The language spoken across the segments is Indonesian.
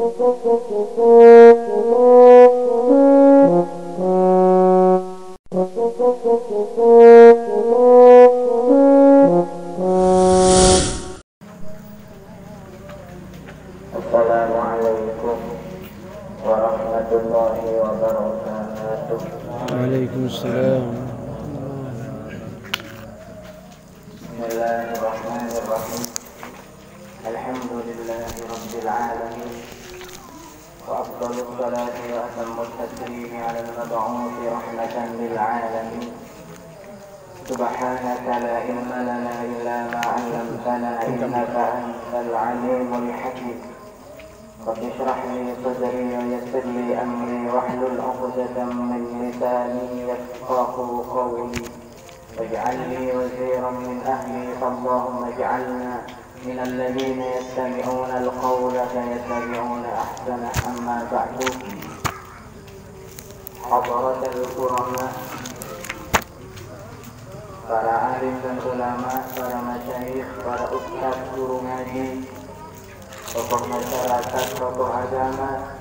Assalamualaikum warahmatullahi wabarakatuh. Waalaikumsalam. Bismillahirrahmanirrahim. Alhamdulillahi rabbil alamin. Wa afdalus salati wa atammut taslimi ala al-mab'uthi rahmatan lil alamin. Subhanaka la ilma lana illa ma 'allamtana innaka antal alimul hakim. رب اشرح لي صدري ويسر لي امري واحلل عقدة من لساني يفقهوا قولي واجعل لي وزيرا من اهلي فاللهم اجعلنا من الذين يستمعون القول فيتبعون احسنه. اما بعد، حضرة الكرماء، para alim dan ulama, para masyayikh, para ustaz, guru ngaji, tokoh masyarakat, tokoh agama,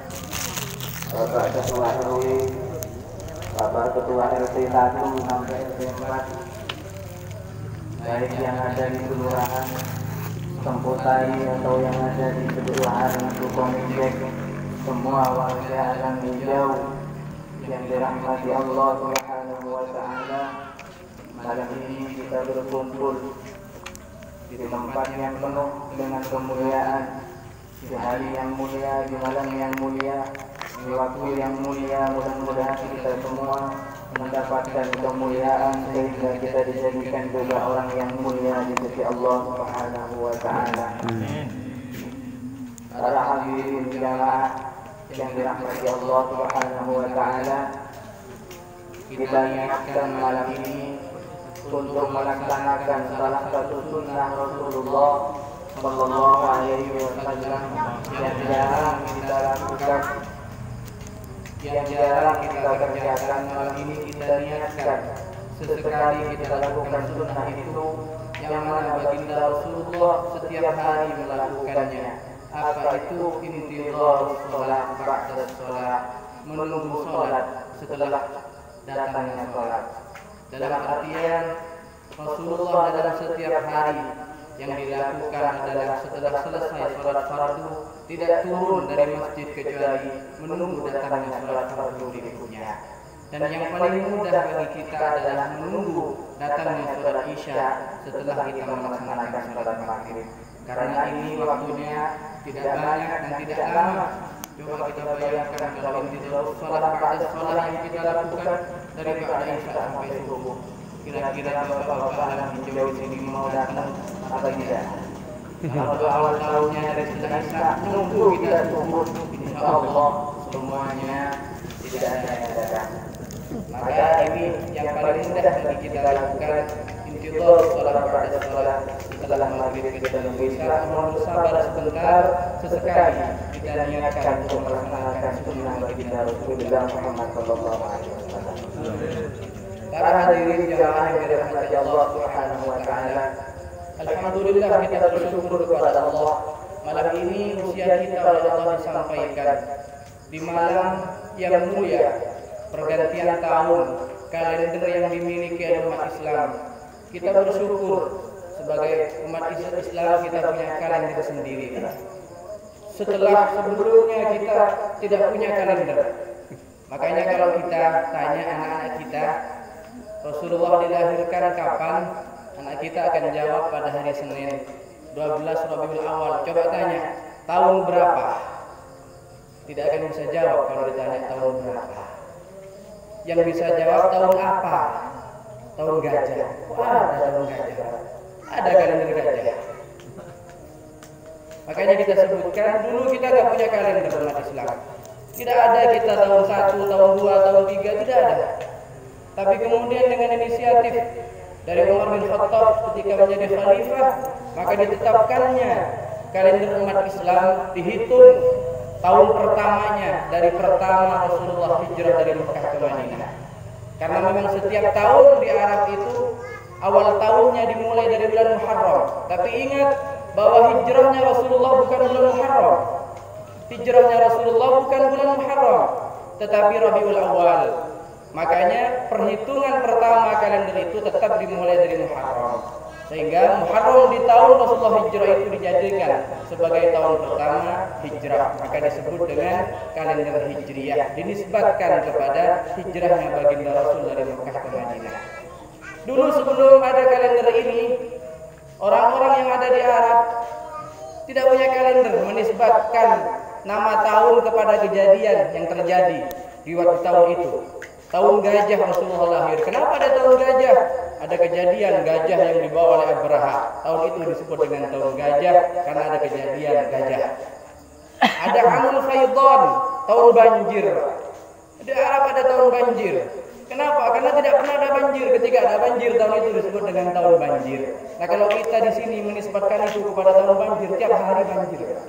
Bapak Ketua RW, Bapak Ketua RT 1 sampai RT 4, baik yang ada di kelurahan Semputai atau yang ada di kelurahan Sukomijek, semua warga Alam Hijau yang dirahmati Allah Subhanahu wa Ta'ala. Malam ini kita berkumpul di tempat yang penuh dengan kemuliaan, di hari yang mulia, di malam yang mulia, di waktu yang mulia. Mudah-mudahan kita semua mendapatkan kemuliaan sehingga kita dijadikan juga orang yang mulia di sisi Allah Subhanahu wa Ta'ala. Para hadirin jamaah yang dirahmati Allah Subhanahu wa Ta'ala, kita ingatkan malam ini untuk melaksanakan salah satu sunnah Rasulullah Sallallahu Alaihi Wasallam yang jarang kita lakukan, yang jarang kita kerjakan. Malam ini kita niatkan sesekali kita lakukan sunnah itu, yang mana baginda Rasulullah setiap hari melakukannya. Apa itu? Intidharus sholat ba'da sholat, menunggu sholat setelah datangnya sholat. Dalam artian Rasulullah dalam setiap hari yang dilakukan adalah setelah selesai sholat fardu tidak turun dari masjid kecuali menunggu datangnya sholat fardu berikutnya. Dan yang paling mudah bagi kita adalah menunggu datangnya sholat isya setelah kita melaksanakan sholat maghrib. Karena ini waktunya tidak banyak dan tidak lama. Coba kita bayangkan kalau intidharus sholat ba'da sholat yang kita lakukan dari ba'da isya sampai subuh. Kira-kira bapak-bapak Alam Hijau di sini mau datang apa tidak? Kalau awal tahunnya dari setelah isya nunggu kita subuh, insya Allah semuanya tidak ada yang datang. Maka ini yang paling mudah bagi kita lakukan, intidharus sholat ba'da sholat. Setelah maghrib kita nunggu isya, mohon sabar sebentar, sesekali kita niatkan untuk melaksanakan sunnah baginda Rasulullah Muhammad Sallallahu Alaihi Wasallam. Para hadirin jamaah yang dirahmati Allah Subhanahu wa Ta'ala, alhamdulillah kita bersyukur kepada Allah. Malam ini usia kita oleh Allah disampaikan di malam yang mulia, pergantian tahun, kalender yang dimiliki oleh umat Islam. Kita bersyukur sebagai umat Islam kita punya kalender sendiri. Setelah sebelumnya kita tidak punya kalender. Makanya kalau kita tanya anak-anak kita, Rasulullah dilahirkan kapan? Anak kita akan jawab pada hari Senin 12 Rabiul Awal. Coba tanya, tahun berapa? Tidak akan bisa jawab kalau ditanya tahun berapa. Yang bisa jawab tahun apa? Tahun gajah. Wah, ada tahun gajah. Ada kalender gajah. Makanya kita sebutkan dulu kita tidak punya kalender umat Islam. Tidak ada kita tahun 1, tahun 2, tahun 3, tidak ada. Tapi kemudian dengan inisiatif dari Umar bin Khattab ketika menjadi khalifah, maka ditetapkannya kalender umat Islam dihitung tahun pertamanya dari pertama Rasulullah hijrah dari Mekah ke Madinah. Karena memang setiap tahun di Arab itu awal tahunnya dimulai dari bulan Muharram. Tapi ingat bahwa hijrahnya Rasulullah bukan bulan Muharram. hijrahnya Rasulullah bukan bulan Muharram, tetapi Rabiul Awal. Makanya perhitungan pertama kalender itu tetap dimulai dari Muharram. Sehingga Muharram di tahun Rasulullah hijrah itu dijadikan sebagai tahun pertama hijrah. Maka disebut dengan kalender Hijriyah, dinisbatkan kepada hijrahnya baginda Rasul dari Mekah ke Madinah. Dulu sebelum ada kalender ini, orang-orang yang ada di Arab tidak punya kalender menisbatkan nama tahun kepada kejadian yang terjadi di waktu tahun itu. Tahun gajah Rasulullah lahir. Kenapa ada tahun gajah? Ada kejadian gajah yang dibawa oleh Abraha. Tahun itu disebut dengan tahun gajah karena ada kejadian gajah. Ada Amul Faidan, tahun banjir. Di Arab ada tahun banjir. Kenapa? Karena tidak pernah ada banjir. Ketika ada banjir, tahun itu disebut dengan tahun banjir. Nah, kalau kita di sini menisbatkan itu kepada tahun banjir, tiap hari banjir.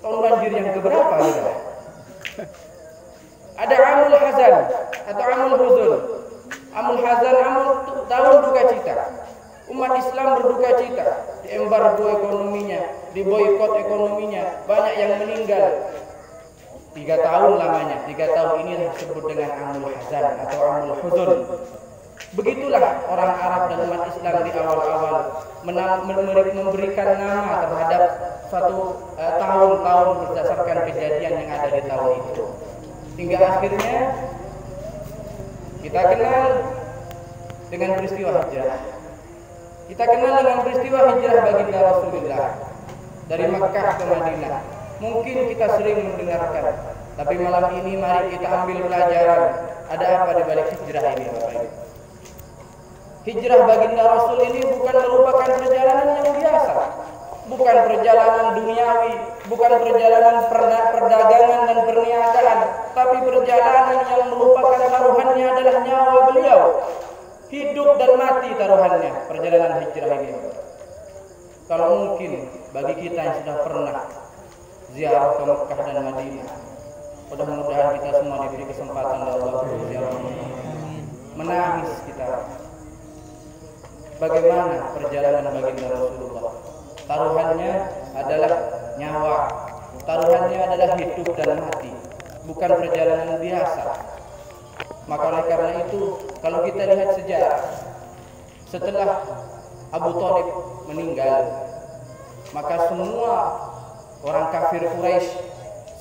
Tahun banjir yang keberapa? Gitu? Ada Amul Hazan atau Amul Huzun. Amul Hazan, tahun duka cita. Umat Islam berduka cita, diembargo ekonominya, diboikot ekonominya, banyak yang meninggal. 3 tahun lamanya, 3 tahun ini disebut dengan Amul Hazan atau Amul Huzun. Begitulah orang Arab dan umat Islam di awal-awal memberikan nama terhadap suatu tahun-tahun berdasarkan kejadian yang ada di tahun itu. Hingga akhirnya kita kenal dengan peristiwa hijrah. Kita kenal dengan peristiwa hijrah baginda Rasulullah dari Makkah ke Madinah. Mungkin kita sering mendengarkan, tapi malam ini mari kita ambil pelajaran. Ada apa di balik hijrah ini, Bapak Ibu? Hijrah baginda Rasul ini bukan merupakan perjalanan yang biasa, bukan perjalanan duniawi, bukan perjalanan perdagangan dan perniagaan, tapi perjalanan yang merupakan taruhannya adalah nyawa beliau. Hidup dan mati taruhannya perjalanan hijrah ini. Kalau mungkin bagi kita yang sudah pernah ziarah ke Mekah dan Madinah, mudah-mudahan kita semua diberi kesempatan oleh Allah untuk ziarah. Menangis kita. Bagaimana perjalanan baginda Rasulullah? Taruhannya adalah nyawa, taruhannya adalah hidup dan mati, bukan perjalanan biasa. Maka oleh karena itu, kalau kita lihat sejarah, setelah Abu Thalib meninggal, maka semua orang kafir Quraisy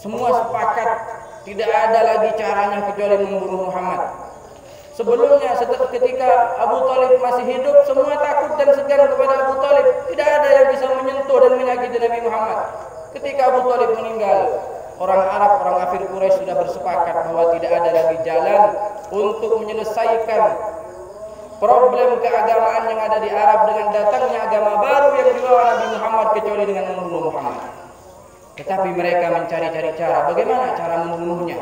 semua sepakat tidak ada lagi caranya kecuali membunuh Muhammad. Sebelumnya, ketika Abu Thalib masih hidup, semua takut dan segan kepada Abu Thalib. Tidak ada yang bisa menyentuh dan menyakiti Nabi Muhammad. Ketika Abu Thalib meninggal, orang Arab, orang kafir Quraisy sudah bersepakat bahwa tidak ada lagi jalan untuk menyelesaikan problem keagamaan yang ada di Arab dengan datangnya agama baru yang dibawa Nabi Muhammad kecuali dengan membunuh Muhammad. Tetapi mereka mencari-cari cara. Bagaimana cara membunuhnya?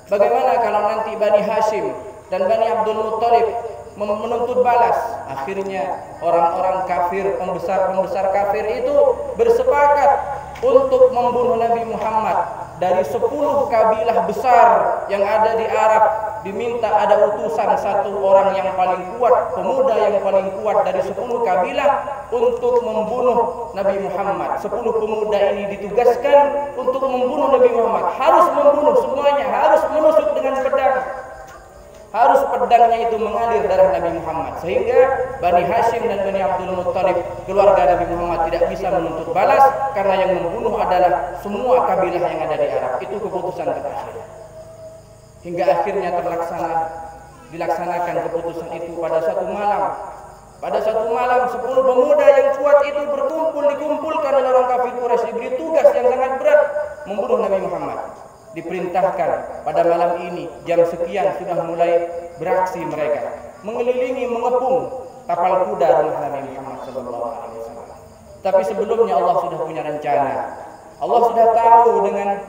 Bagaimana kalau nanti Bani Hashim dan Bani Abdul Muttalib menuntut balas? Akhirnya orang-orang kafir, pembesar-pembesar kafir itu bersepakat untuk membunuh Nabi Muhammad. Dari 10 kabilah besar yang ada di Arab, diminta ada utusan 1 orang yang paling kuat, pemuda yang paling kuat dari 10 kabilah untuk membunuh Nabi Muhammad. 10 pemuda ini ditugaskan untuk membunuh Nabi Muhammad. Harus membunuh semuanya, harus menusuk dengan pedang. Harus pedangnya itu mengalir darah Nabi Muhammad, sehingga Bani Hashim dan Bani Abdul Muttalib, keluarga Nabi Muhammad, tidak bisa menuntut balas karena yang membunuh adalah semua kabilah yang ada di Arab. Itu keputusan terakhir. Hingga akhirnya dilaksanakan keputusan itu pada satu malam. Pada satu malam 10 pemuda yang kuat itu dikumpulkan oleh orang kafir Quraisy, diberi tugas yang sangat berat membunuh Nabi Muhammad. Diperintahkan pada malam ini jam sekian sudah mulai beraksi mereka, mengelilingi, mengepung tapal kuda rumah Nabi Muhammad SAW. Tapi sebelumnya Allah sudah punya rencana. Allah sudah tahu dengan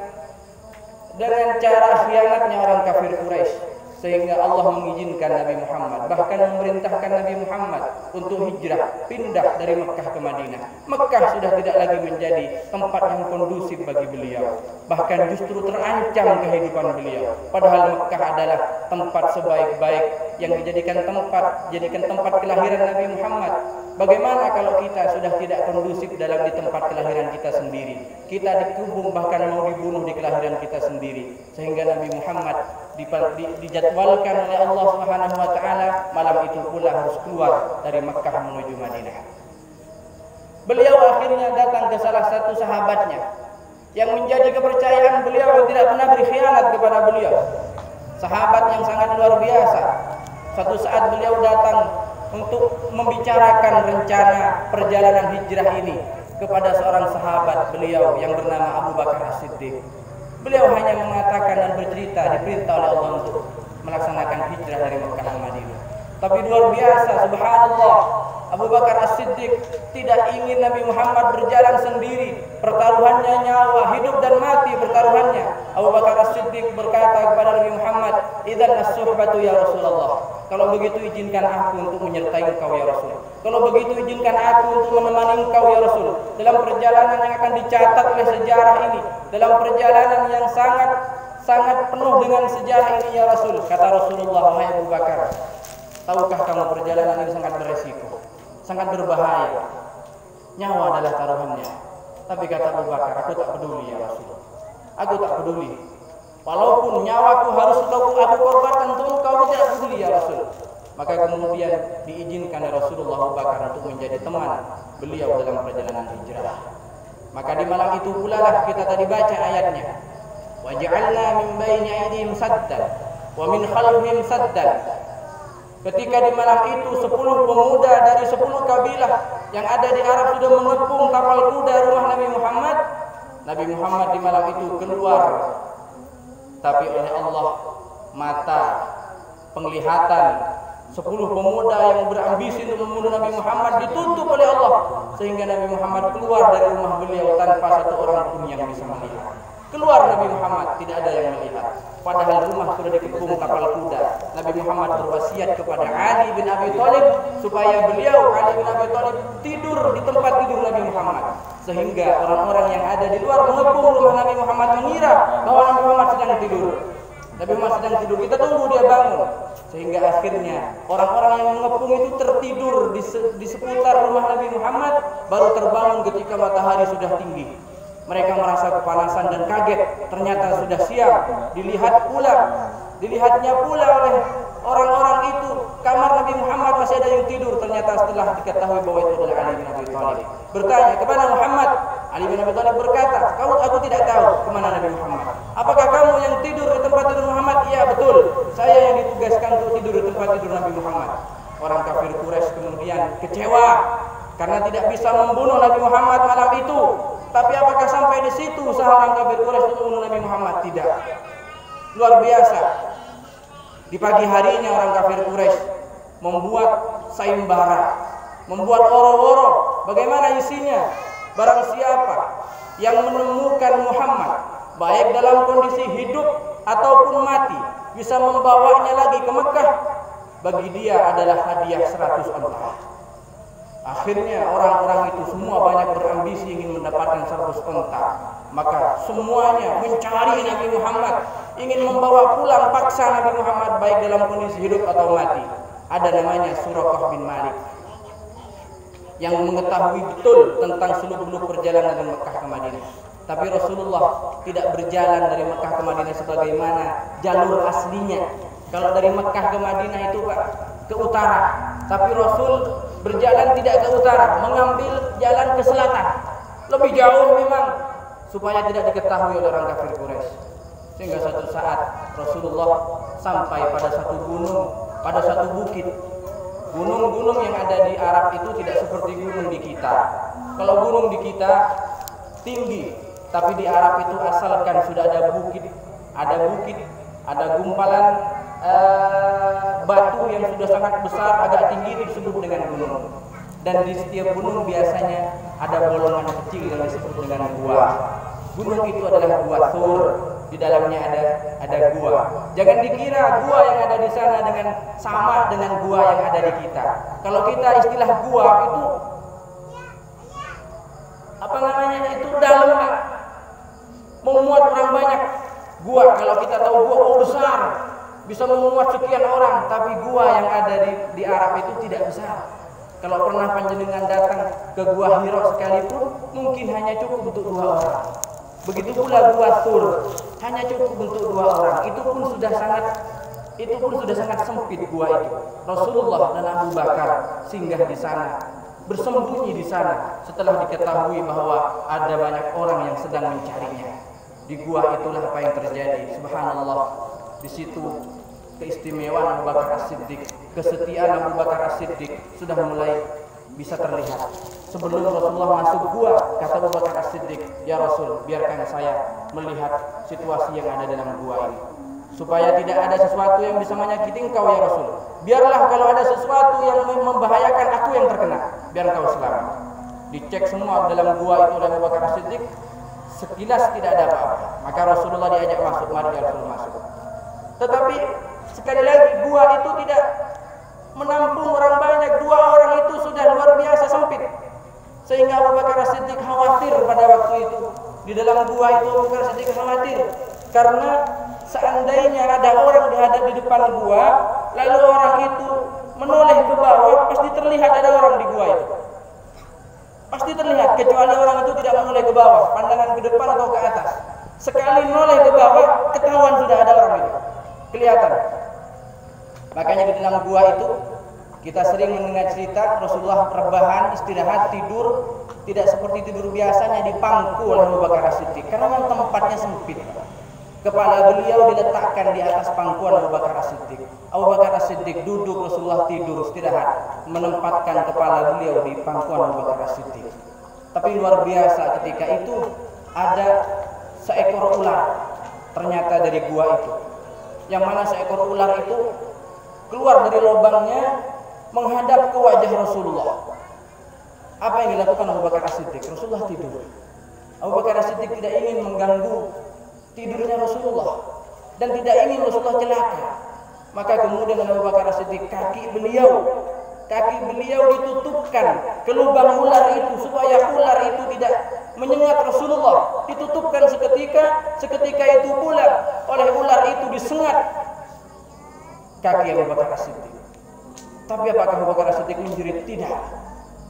cara khianatnya orang kafir Quraisy, sehingga Allah mengizinkan Nabi Muhammad, bahkan memerintahkan Nabi Muhammad untuk hijrah, pindah dari Mekah ke Madinah. Mekah sudah tidak lagi menjadi tempat yang kondusif bagi beliau. bahkan justru terancam kehidupan beliau. Padahal Mekah adalah tempat sebaik-baik yang dijadikan tempat kelahiran Nabi Muhammad. Bagaimana kalau kita sudah tidak kondusif di tempat kelahiran kita sendiri? Kita dikubur, bahkan mau dibunuh di kelahiran kita sendiri. Sehingga Nabi Muhammad dijadwalkan oleh Allah Subhanahu wa taala malam itu pula harus keluar dari Mekah menuju Madinah. Beliau akhirnya datang ke salah satu sahabatnya yang menjadi kepercayaan beliau, tidak pernah berkhianat kepada beliau. Sahabat yang sangat luar biasa. Suatu saat beliau datang untuk membicarakan rencana perjalanan hijrah ini kepada seorang sahabat beliau yang bernama Abu Bakar As-Siddiq. Beliau hanya mengatakan dan bercerita, diperintah oleh Allah untuk melaksanakan hijrah dari Mekah ke Madinah. Tapi luar biasa, subhanallah, Abu Bakar As-Siddiq tidak ingin Nabi Muhammad berjalan sendiri. Pertaruhannya nyawa, hidup dan mati pertaruhannya. Abu Bakar As-Siddiq berkata kepada Nabi Muhammad, "Idzan as-suhbatu ya Rasulullah." Kalau begitu izinkan aku untuk menyertai engkau ya Rasul. Kalau begitu izinkan aku untuk menemani engkau ya Rasul dalam perjalanan yang akan dicatat oleh sejarah ini, dalam perjalanan yang sangat penuh dengan sejarah ini ya Rasul. Kata Rasulullah, "Wahai Abu Bakar, tahukah kamu perjalanan ini sangat beresiko, sangat berbahaya. Nyawa adalah taruhannya." Tapi kata Abu Bakar, "Aku tak peduli ya Rasul. Aku tak peduli. Walaupun nyawaku harus aku korbankan untuk engkau, aku tidak peduli ya Rasul." Maka kemudian diizinkan oleh Rasulullah Abu Bakar untuk menjadi teman beliau dalam perjalanan hijrah. Maka di malam itu pula lah kita tadi baca ayatnya. "Waj'alna min baini aydihim saddan wa min khalfihim saddan." Ketika di malam itu 10 pemuda dari 10 kabilah yang ada di Arab sudah mengepung kapal kuda rumah Nabi Muhammad. Nabi Muhammad di malam itu keluar, tapi oleh Allah mata penglihatan 10 pemuda yang berambisi untuk membunuh Nabi Muhammad ditutup oleh Allah, sehingga Nabi Muhammad keluar dari rumah beliau tanpa satu orang pun yang bisa melihat. Keluar Nabi Muhammad, tidak ada yang melihat. Padahal rumah sudah dikepung kapal kuda. Nabi Muhammad berwasiat kepada Ali bin Abi Thalib supaya beliau, Ali bin Abi Thalib, tidur di tempat tidur Nabi Muhammad. Sehingga orang-orang yang ada di luar mengepung rumah Nabi Muhammad mengira bahwa Nabi Muhammad sedang tidur. Nabi Muhammad sedang tidur, kita tunggu dia bangun. Sehingga akhirnya orang-orang yang mengepung itu tertidur di seputar rumah Nabi Muhammad, baru terbangun ketika matahari sudah tinggi. Mereka merasa kepanasan dan kaget, ternyata sudah siang. Dilihatnya pula oleh orang-orang itu kamar Nabi Muhammad masih ada yang tidur. Ternyata setelah diketahui bahwa itu adalah Ali bin Abi Thalib, bertanya kepada Muhammad. Ali bin Abi Thalib berkata, "Aku tidak tahu kemana Nabi Muhammad. Apakah kamu yang tidur di tempat tidur Muhammad?" "Iya betul, saya yang ditugaskan untuk tidur di tempat tidur Nabi Muhammad." Orang kafir Quraisy kemudian kecewa karena tidak bisa membunuh Nabi Muhammad malam itu. Tapi apakah sampai di situ usaha orang kafir Quraisy untuk membunuh Nabi Muhammad? Tidak. Luar biasa. Di pagi harinya orang kafir Quraisy membuat sayembara, membuat oro-oro. Bagaimana isinya? Barang siapa yang menemukan Muhammad, baik dalam kondisi hidup ataupun mati, bisa membawanya lagi ke Mekah, bagi dia adalah hadiah 100 onta. Akhirnya orang-orang itu semua banyak berambisi ingin mendapatkan 100 onta. Maka semuanya mencari Nabi Muhammad, ingin membawa pulang paksa Nabi Muhammad baik dalam kondisi hidup atau mati. Ada namanya Suraqah bin Malik yang mengetahui betul tentang seluk-beluk perjalanan dari Mekah ke Madinah. Tapi Rasulullah tidak berjalan dari Mekah ke Madinah sebagaimana jalur aslinya. Kalau dari Mekah ke Madinah itu Pak, ke utara. Tapi Rasul berjalan tidak ke utara, mengambil jalan ke selatan. Lebih jauh memang, supaya tidak diketahui oleh orang kafir Quraisy. Sehingga suatu saat Rasulullah sampai pada satu gunung, pada satu bukit. Gunung-gunung yang ada di Arab itu tidak seperti gunung di kita. Kalau gunung di kita tinggi, tapi di Arab itu asalkan sudah ada bukit, ada gumpalan batu yang sudah sangat besar, agak tinggi, itu disebut dengan gunung. Dan di setiap gunung biasanya ada bolongan kecil yang disebut dengan gua. Gunung itu adalah gua Thur, di dalamnya ada gua. Jangan dikira gua yang ada di sana sama dengan gua yang ada di kita. Kalau kita istilah gua itu itu dalam, memuat orang banyak. Gua, kalau kita tahu gua besar, bisa memuat sekian orang, tapi gua yang ada di Arab itu tidak besar. Kalau pernah panjenengan datang ke gua Hira sekalipun, mungkin hanya cukup untuk 2 orang. Begitu pula gua Tur, hanya cukup untuk 2 orang. Itu pun sudah sangat sempit gua itu. Rasulullah dan Abu Bakar singgah di sana, bersembunyi di sana setelah diketahui bahwa ada banyak orang yang sedang mencarinya. Di gua itulah apa yang terjadi. Subhanallah. Di situ keistimewaan Abu Bakar As-Siddiq, kesetiaan Abu Bakar As-Siddiq sudah mulai bisa terlihat. Sebelum Rasulullah masuk gua, kata Abu Bakar As-Siddiq, "Ya Rasul, biarkan saya melihat situasi yang ada dalam gua ini, supaya tidak ada sesuatu yang bisa menyakiti engkau ya Rasul. Biarlah kalau ada sesuatu yang membahayakan aku yang terkena, biar engkau selamat." Dicek semua dalam gua itu oleh Abu Bakar As-Siddiq, sekilas tidak ada apa-apa. Maka Rasulullah diajak masuk, mari ya Rasul masuk. Tetapi sekali lagi gua itu tidak menampung orang banyak, 2 orang itu sudah luar biasa sempit. Sehingga Abu Bakar As-Siddiq khawatir pada waktu itu. Di dalam gua itu Abu Bakar As-Siddiq khawatir karena seandainya ada orang di depan gua, lalu orang itu menoleh ke bawah, pasti terlihat ada orang di gua itu. Pasti terlihat, kecuali orang itu tidak menoleh ke bawah, pandangan ke depan atau ke atas. Sekali menoleh ke bawah, ketahuan sudah ada orang itu. Kelihatan. Makanya di dalam gua itu kita sering mendengar cerita Rasulullah rebahan, istirahat, tidur tidak seperti tidur biasanya di pangku oleh Abu Bakar As-Siddiq karena memang tempatnya sempit. Kepala beliau diletakkan di atas pangkuan Abu Bakar As-Siddiq. Abu Bakar As-Siddiq duduk, Rasulullah tidur istirahat, menempatkan kepala beliau di pangkuan Abu Bakar As-Siddiq. Tapi luar biasa ketika itu ada seekor ular ternyata dari gua itu. Yang mana seekor ular itu keluar dari lubangnya menghadap ke wajah Rasulullah. Apa yang dilakukan Abu Bakar As-Siddiq? Rasulullah tidur. Abu Bakar As-Siddiq tidak ingin mengganggu tidurnya Rasulullah dan tidak ingin Rasulullah celaka. Maka kemudian Abu Bakar As-Siddiq kaki beliau ditutupkan ke lubang ular itu supaya ular itu tidak menyengat Rasulullah. Ditutupkan seketika itu pula oleh ular itu disengat kaki Abu Bakar As-Siddiq. Tapi apakah Abu Bakar As-Siddiq menjerit? Tidak.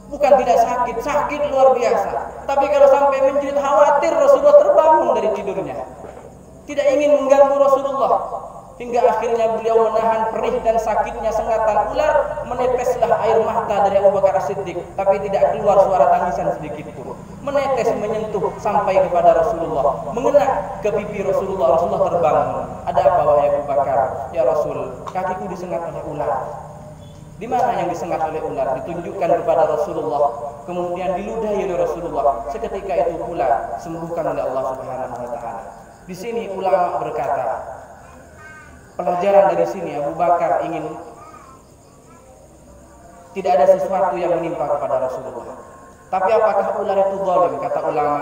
Bukan tidak sakit luar biasa. Tapi kalau sampai menjerit, khawatir Rasulullah terbangun dari tidurnya. Tidak ingin mengganggu Rasulullah. Hingga akhirnya beliau menahan perih dan sakitnya sengatan ular, meneteslah air mata dari Abu Bakar As-Siddiq, tapi tidak keluar suara tangisan sedikit pun. Menetes menyentuh sampai kepada Rasulullah, mengena ke pipi Rasulullah. Rasulullah terbangun. Ada apa wahai Abu Bakar? Ya Rasul, kakiku disengat oleh ular. Di mana yang disengat oleh ular? Ditunjukkan kepada Rasulullah, kemudian diludahi oleh Rasulullah. Seketika itu pula sembuhkan oleh Allah Subhanahu wa taala. Di sini ulama berkata, pelajaran dari sini Abu Bakar ingin tidak ada sesuatu yang menimpa kepada Rasulullah. Tapi apakah ular itu zalim? Kata ulama,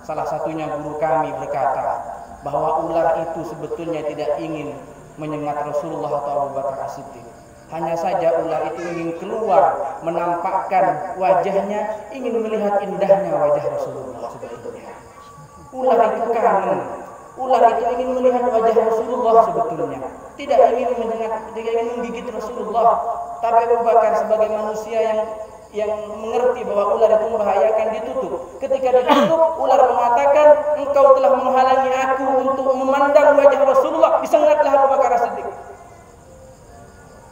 salah satunya guru kami berkata bahwa ular itu sebetulnya tidak ingin menyengat Rasulullah atau Abu Bakar As-Siddiq. Hanya saja ular itu ingin keluar, menampakkan wajahnya, ingin melihat indahnya wajah Rasulullah sebetulnya. Ular itu kangen. Ular itu ingin melihat wajah Rasulullah sebetulnya. Tidak ingin menggigit Rasulullah. Tapi Abu Bakar sebagai manusia yang mengerti bahwa ular itu membahayakan, ditutup. Ketika ditutup, ular mengatakan, engkau telah menghalangi aku untuk memandang wajah Rasulullah. Disengatlah Abu Bakar As-Siddiq.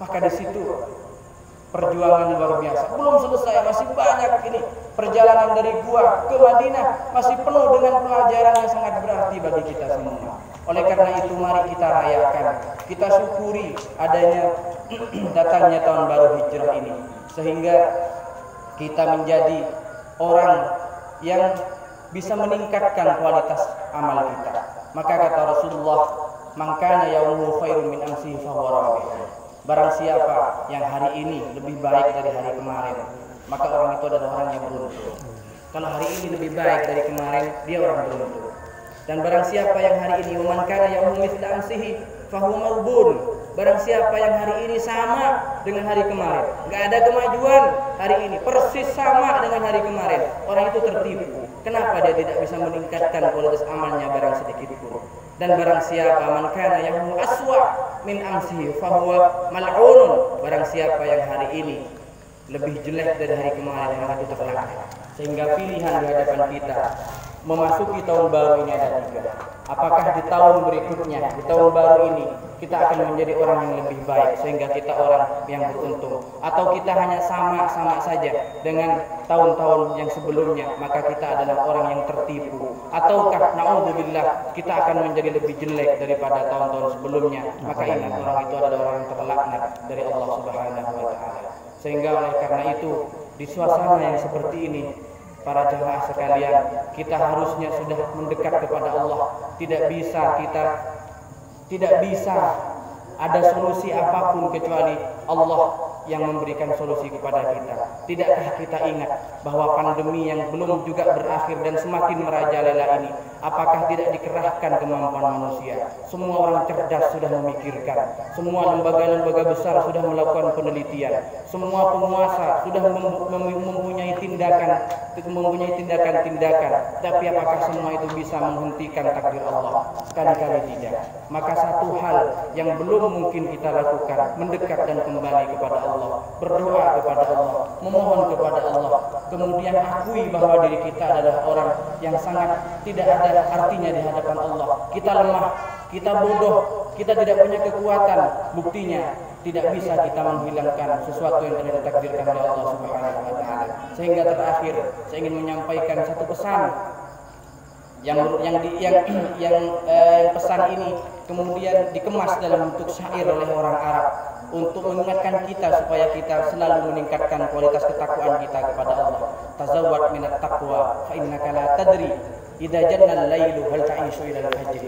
Maka di situ perjuangan luar biasa. Belum selesai, masih banyak ini. Perjalanan dari gua ke Madinah masih penuh dengan pelajaran yang sangat berarti bagi kita semua. Oleh karena itu mari kita rayakan, kita syukuri adanya datangnya tahun baru hijrah ini, sehingga kita menjadi orang yang bisa meningkatkan kualitas amal kita. Maka kata Rasulullah, "Man kana yaumuhu khairun min amsihi fahuwa rabih." Barang siapa yang hari ini lebih baik dari hari kemarin, maka orang itu adalah orang yang beruntung. Kalau hari ini lebih baik dari kemarin, dia orang beruntung. Dan barang siapa yang hari ini man kana yaumuhu mithla amsihi fahuwa maghbun. Barang siapa yang hari ini sama dengan hari kemarin, enggak ada kemajuan hari ini, persis sama dengan hari kemarin, orang itu tertipu. kenapa dia tidak bisa meningkatkan kualitas amalnya barang sedikit pun? Dan barang siapa man kana yahu aswa min amsihi fahuwa mal'unun, barang siapa yang hari ini lebih jelek dari hari kemarin yang itu terlaknat. Sehingga pilihan di hadapan kita memasuki tahun baru ini ada 3. Apakah di tahun berikutnya, di tahun baru ini kita akan menjadi orang yang lebih baik sehingga kita orang yang beruntung, atau kita hanya sama-sama saja dengan tahun-tahun yang sebelumnya, maka kita adalah orang yang tertipu, ataukah na'udzubillah kita akan menjadi lebih jelek daripada tahun-tahun sebelumnya, maka ingat orang itu adalah orang yang terlaknat dari Allah Subhanahu wa taala. Sehingga oleh karena itu di suasana yang seperti ini, para jamaah sekalian, kita harusnya sudah mendekat kepada Allah. Tidak bisa ada solusi apapun kecuali Allah yang memberikan solusi kepada kita. Tidakkah kita ingat bahwa pandemi yang belum juga berakhir dan semakin merajalela ini, apakah tidak dikerahkan kemampuan manusia? Semua orang cerdas sudah memikirkan, semua lembaga-lembaga besar sudah melakukan penelitian, semua penguasa sudah mempunyai tindakan-tindakan. Tapi apakah semua itu bisa menghentikan takdir Allah? Sekali-kali tidak. Maka satu hal yang belum mungkin kita lakukan, mendekat dan kembali kepada Allah, berdoa kepada Allah, memohon kepada Allah, kemudian akui bahwa diri kita adalah orang yang sangat tidak ada artinya di hadapan Allah. Kita lemah, kita bodoh, kita tidak punya kekuatan. Buktinya tidak bisa kita menghilangkan sesuatu yang telah ditakdirkan oleh Allah Subhanahu wa taala. Sehingga terakhir saya ingin menyampaikan satu pesan yang pesan ini kemudian dikemas dalam bentuk syair oleh orang Arab untuk mengingatkan kita supaya kita selalu meningkatkan kualitas ketakwaan kita kepada Allah. Tazawwad minat taqwa fa innaka la tadri idza janna al-lailu hal ta'ishu ila al-fajr.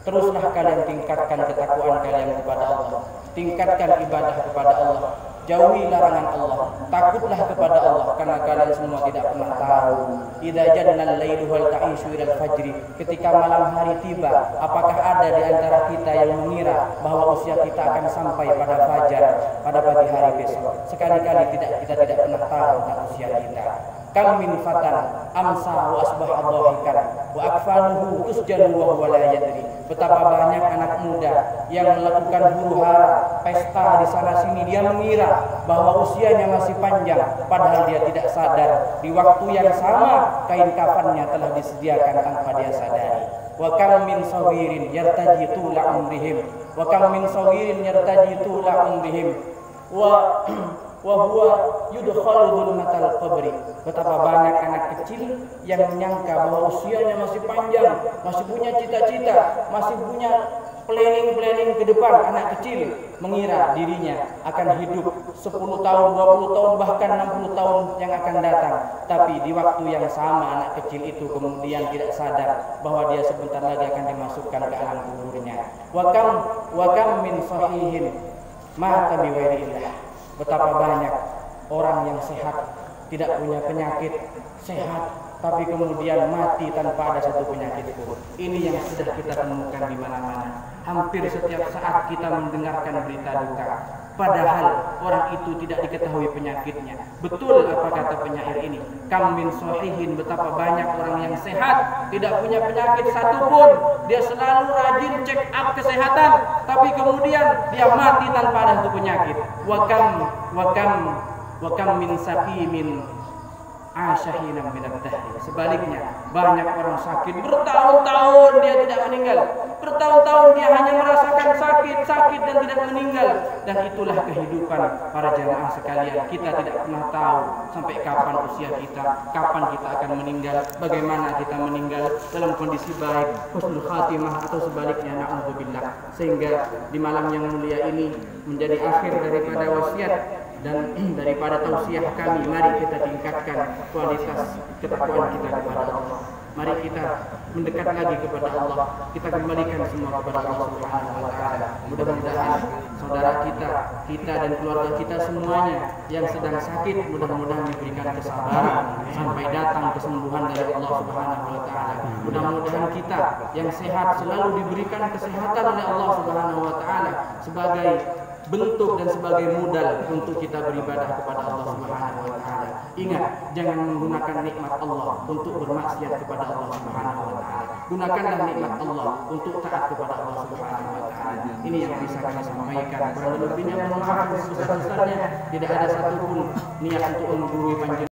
Teruslah kalian tingkatkan ketakwaan kalian kepada Allah, tingkatkan ibadah kepada Allah, jauhi larangan Allah, takutlah kepada Allah, karena kalian semua tidak pernah tahu idza janna al-lailu hal ta'ishu ila al-fajr, ketika malam hari tiba, apakah ada di antara kita yang mengira bahwa usia kita akan sampai pada fajar, pada pagi hari besok? Sekali-kali kita tidak pernah tahu tentang usia kita. Kam min fatan amsa wa asbaha dhahikan wa akfanuhu tusjanu wa huwa la yadri. Betapa banyak anak muda yang melakukan huru-hara, pesta di sana sini, dia mengira bahwa usianya masih panjang, padahal dia tidak sadar di waktu yang sama kain kafannya telah disediakan tanpa dia sadari. Wa kam min sawirin yartaji tula umrihim wa kam min sawirin yartaji tula umrihim wa huwa yudkhalu dhulmatal qabri. Betapa banyak anak kecil yang menyangka bahwa usianya masih panjang, masih punya cita-cita, masih punya planning ke depan. Anak kecil mengira dirinya akan hidup 10 tahun, 20 tahun, bahkan 60 tahun yang akan datang. Tapi di waktu yang sama anak kecil itu kemudian tidak sadar bahwa dia sebentar lagi akan dimasukkan ke alam kuburnya. Wa kam min sahihin mata bi ghairillah. Betapa banyak orang yang sehat, tidak punya penyakit, sehat, tapi kemudian mati tanpa ada satu penyakit pun. Ini yang sudah kita temukan di mana-mana. Hampir setiap saat kita mendengarkan berita duka, padahal orang itu tidak diketahui penyakitnya. Betul apa kata penyair ini? Kam min sahihin, betapa banyak orang yang sehat, tidak punya penyakit satupun, dia selalu rajin check up kesehatan, tapi kemudian dia mati tanpa ada satu penyakit. Wa kam min saqimin asyahina minad dahri. Sebaliknya, banyak orang sakit bertahun-tahun dia tidak meninggal. Bertahun-tahun dia hanya merasakan sakit dan tidak meninggal. Dan itulah kehidupan para jamaah sekalian. Kita tidak pernah tahu sampai kapan usia kita, kapan kita akan meninggal, bagaimana kita meninggal, dalam kondisi baik, husnul khatimah, atau sebaliknya, na'udzubillah. Sehingga di malam yang mulia ini menjadi akhir daripada wasiat dan daripada tausiah kami, mari kita tingkatkan kualitas ketakwaan kita kepada Allah. Mari kita mendekat lagi kepada Allah. Kita kembalikan semua kepada Allah Subhanahu wa taala. Mudah-mudahan saudara kita dan keluarga kita semuanya yang sedang sakit, mudah-mudahan diberikan kesabaran sampai datang kesembuhan dari Allah Subhanahu wa taala. Mudah-mudahan kita yang sehat selalu diberikan kesehatan oleh Allah Subhanahu wa taala sebagai bentuk dan sebagai modal untuk kita beribadah kepada Allah Subhanahu wa taala. Ingat, jangan menggunakan nikmat Allah untuk bermaksiat kepada Allah Subhanahu wa taala. Gunakanlah nikmat Allah untuk taat kepada Allah Subhanahu wa taala. Ini yang bisa kami sampaikan. Kurang lebihnya mohon maaf sebesar-besarnya. Tidak ada satupun niat untuk menggurui panjenengan.